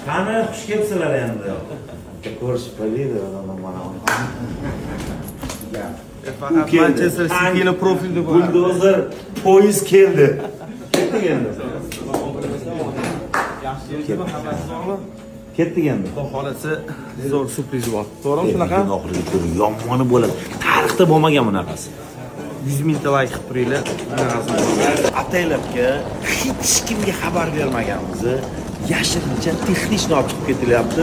Qani xush kelibsizlar endi. Ko'rishib qo'ydi mana. Faqat Manchester City'ning profilida bor. Buldozer poyezd keldi. Ketdik endi. Ketdik endi. Xudo xolasi zo'r surpriz bor. To'g'rimi shunaqa? Oxiriga ko'ring, yomoni bo'ladi. Tarixda bo'lmagan bunaqasi. 100 mingta like qilib turinglar. Bunaqasi. Ataylabga hech kimga xabar bermaganmizni yashirincha texnik olib chiqib ketilyapti.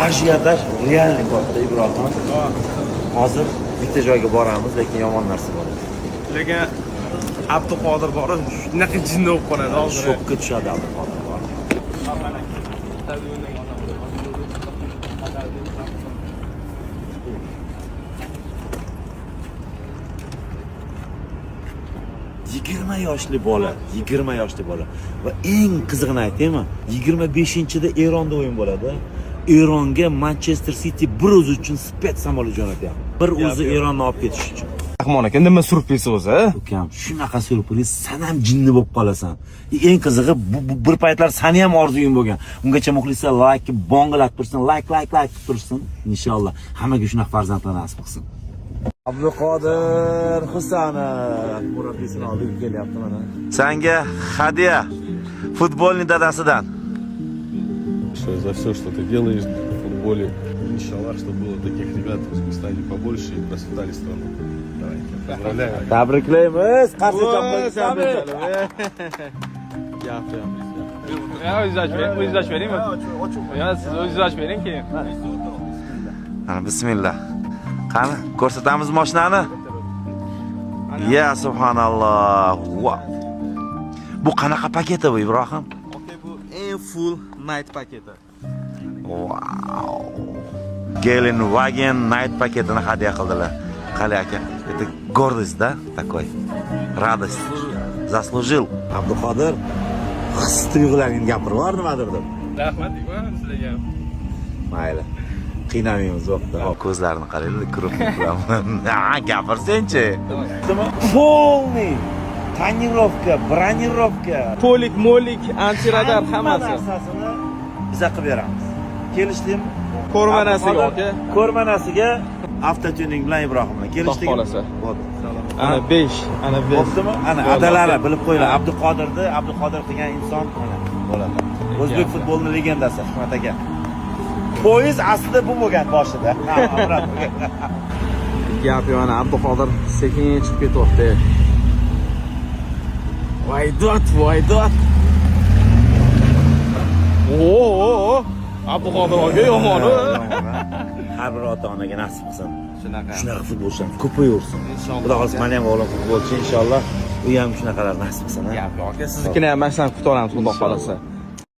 Ajiyadaj realniy katta Ibrohim. Hozir bitta joyga boramiz, lekin yomon narsa bor. Lekin Abduqodir bor, shunaqa jinni bo'lib qoladi hozir. Shokka tushadi Abduqodir bor. yoshli bola, 20 yoshli bola. Va eng qizig'ini aytaymi? 25-da Eronda o'yin bo'ladi. Eronga Manchester City bir o'zi uchun spets samolyot jo'natyapti. Bir o'zi Eronni olib ketish uchun. Rahmon aka, nima surpriz o'zi? Ukam, shunaqa surpriz, sen ham jinni bo'lib qolasan. Eng qizig'i bu bir paytlar seni ham orzuying bo'lgan. Ungacha muxlislar like bongilab tursin, like tursin. Inshaalloh hammaga shunaqa farzandlar nasib qilsin. Abduqodir Husanov murabbiysining oldiga kelyapti mana. Senga hadya futbolning dadasidan. За все, что ты делаешь в футболе. Иншаллах, чтобы было таких ребят в Узбекистане побольше и процветали страну. Давай, поздравляю. Tabriklaymiz. Qarshi chapman. O'zingiz ochib beringmi? Yo, siz o'zingiz ochib bering keyin. Mana bismillah. Qani, ko'rsatamiz mashinani. Ya subhanalloh. Bu qanaqa paketi bu Ibrohim? Okay, bu eng full night paketi. Wow. Gelenwagen night paketini hadya qildilar. Qali aka, это гордость, да, такой. Радость. Заслужил. Abduqodir his-tuyg'ularingni gapirib bor nimadir deb. Rahmat deyman sizlarga. Mayli. Qiynamaymiz o'qda. Ko'zlarini qaranglar, kurib gapirsen-chi. Полный tonirovka, bronировка, To'lik, mo'lik, antiradar hammasi. narsasini biz qilib beramiz. Kelishdingmi? Ko'rmanasiga aka. Ko'rmanasiga avtotuning bilan Ibrohim bilan kelishdingmi? Xudo xolasa. Bo'ldi. Ana 5, ana 5. Bo'ptimi? Ana adalari bilib qo'yinglar. Abduqodir qilgan inson mana bo'ladi. O'zbek futbolining legendasi Hikmat aka. Poyez aslida bu bo'lgan boshida. Gap yana Abduqodir sekin chiqib ketyapti. Voydot. Oo! Abduqodir aka yomon. Har bir ota-onaga nasib qilsin. Shunaqa. Shunaqa futbolchilar ko'payaversin. Xudo xolasa meni ham o'g'lim futbolchi inshaalloh. U ham shunaqalar nasib qilsin. Gap yo'q aka, siznikini ham mana shunaqa kutaveramiz, xudo xolasa.